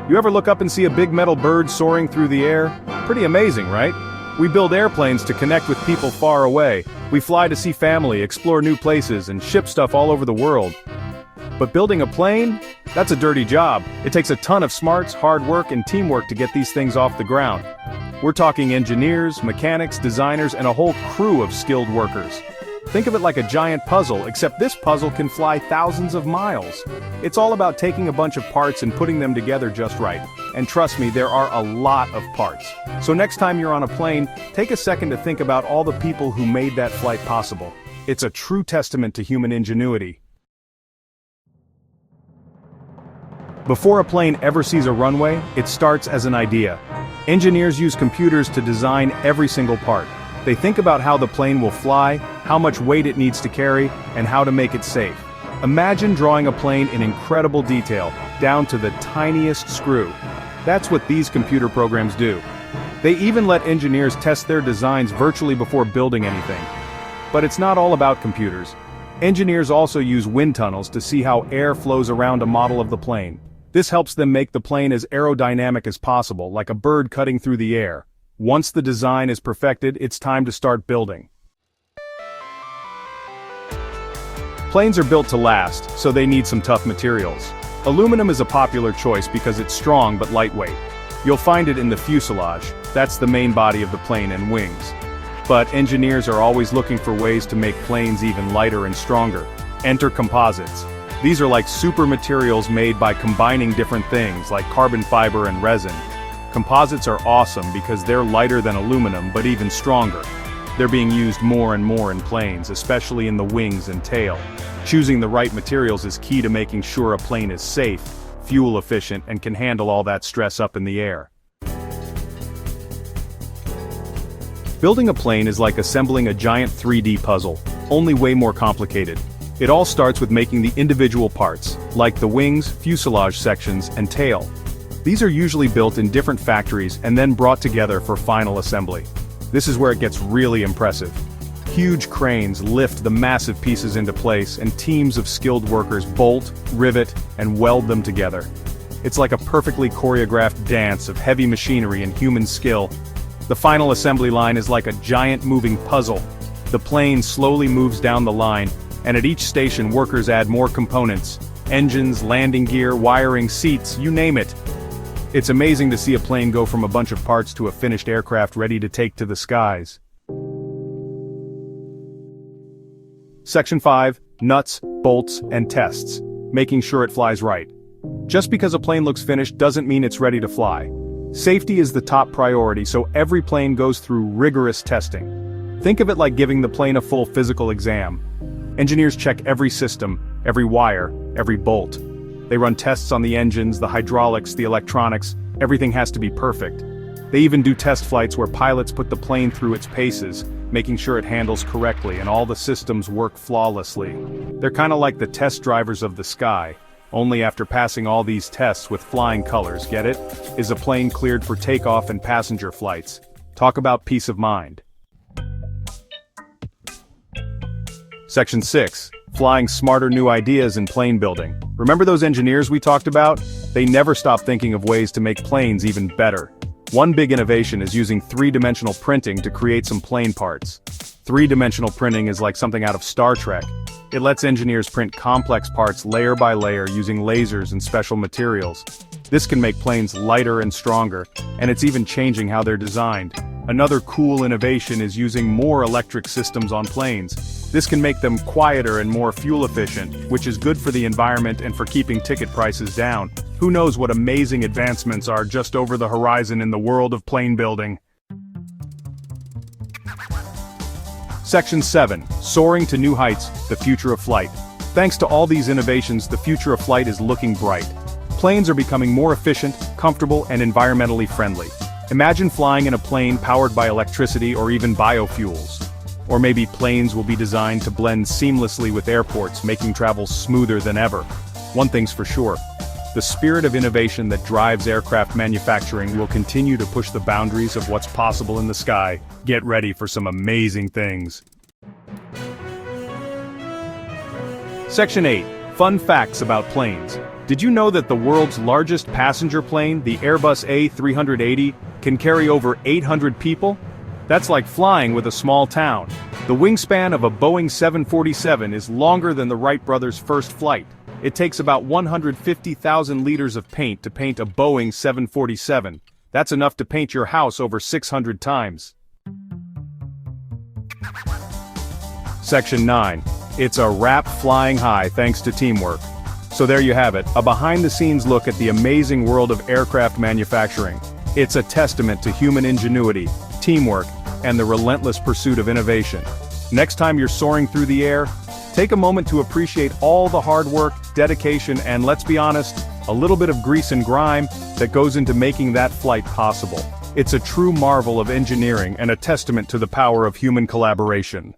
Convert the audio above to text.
You ever look up and see a big metal bird soaring through the air? Pretty amazing, right? We build airplanes to connect with people far away. We fly to see family, explore new places, and ship stuff all over the world. But building a plane? That's a dirty job. It takes a ton of smarts, hard work, and teamwork to get these things off the ground. We're talking engineers, mechanics, designers, and a whole crew of skilled workers. Think of it like a giant puzzle, except this puzzle can fly thousands of miles. It's all about taking a bunch of parts and putting them together just right. And trust me, there are a lot of parts. So next time you're on a plane, take a second to think about all the people who made that flight possible. It's a true testament to human ingenuity. Before a plane ever sees a runway, it starts as an idea. Engineers use computers to design every single part. They think about how the plane will fly, how much weight it needs to carry, and how to make it safe. Imagine drawing a plane in incredible detail, down to the tiniest screw. That's what these computer programs do. They even let engineers test their designs virtually before building anything. But it's not all about computers. Engineers also use wind tunnels to see how air flows around a model of the plane. This helps them make the plane as aerodynamic as possible, like a bird cutting through the air. Once the design is perfected, it's time to start building. Planes are built to last, so they need some tough materials. Aluminum is a popular choice because it's strong but lightweight. You'll find it in the fuselage, that's the main body of the plane and wings. But engineers are always looking for ways to make planes even lighter and stronger. Enter composites. These are like super materials made by combining different things like carbon fiber and resin. Composites are awesome because they're lighter than aluminum but even stronger. They're being used more and more in planes, especially in the wings and tail. Choosing the right materials is key to making sure a plane is safe, fuel efficient, and can handle all that stress up in the air. Building a plane is like assembling a giant 3D puzzle, only way more complicated. It all starts with making the individual parts, like the wings, fuselage sections, and tail. These are usually built in different factories and then brought together for final assembly. This is where it gets really impressive. Huge cranes lift the massive pieces into place and teams of skilled workers bolt, rivet, and weld them together. It's like a perfectly choreographed dance of heavy machinery and human skill. The final assembly line is like a giant moving puzzle. The plane slowly moves down the line, and at each station workers add more components: engines, landing gear, wiring, seats, you name it. It's amazing to see a plane go from a bunch of parts to a finished aircraft ready to take to the skies. Section 5. Nuts, bolts, and tests. Making sure it flies right. Just because a plane looks finished doesn't mean it's ready to fly. Safety is the top priority, so every plane goes through rigorous testing. Think of it like giving the plane a full physical exam. Engineers check every system, every wire, every bolt. They run tests on the engines, the hydraulics, the electronics. Everything has to be perfect. They even do test flights where pilots put the plane through its paces, making sure it handles correctly and all the systems work flawlessly. They're kinda like the test drivers of the sky. Only after passing all these tests with flying colors, get it? Is a plane cleared for takeoff and passenger flights. Talk about peace of mind. Section 6. Flying smarter new ideas in plane building. Remember those engineers we talked about? They never stop thinking of ways to make planes even better. One big innovation is using three-dimensional printing to create some plane parts. Three-dimensional printing is like something out of Star Trek. It lets engineers print complex parts layer by layer using lasers and special materials. This can make planes lighter and stronger, and it's even changing how they're designed. Another cool innovation is using more electric systems on planes. This can make them quieter and more fuel efficient, which is good for the environment and for keeping ticket prices down. Who knows what amazing advancements are just over the horizon in the world of plane building. Section 7. Soaring to new heights, the future of flight. Thanks to all these innovations, the future of flight is looking bright. Planes are becoming more efficient, comfortable, and environmentally friendly. Imagine flying in a plane powered by electricity or even biofuels. Or maybe planes will be designed to blend seamlessly with airports, making travel smoother than ever. One thing's for sure. The spirit of innovation that drives aircraft manufacturing will continue to push the boundaries of what's possible in the sky. Get ready for some amazing things. Section 8. Fun facts about planes. Did you know that the world's largest passenger plane, the Airbus A380, can carry over 800 people? That's like flying with a small town. The wingspan of a Boeing 747 is longer than the Wright brothers' first flight. It takes about 150,000 liters of paint to paint a Boeing 747. That's enough to paint your house over 600 times. Section 9. It's a wrap flying high thanks to teamwork. So there you have it, a behind-the-scenes look at the amazing world of aircraft manufacturing. It's a testament to human ingenuity, teamwork, and the relentless pursuit of innovation. Next time you're soaring through the air, take a moment to appreciate all the hard work, dedication, and let's be honest, a little bit of grease and grime that goes into making that flight possible. It's a true marvel of engineering and a testament to the power of human collaboration.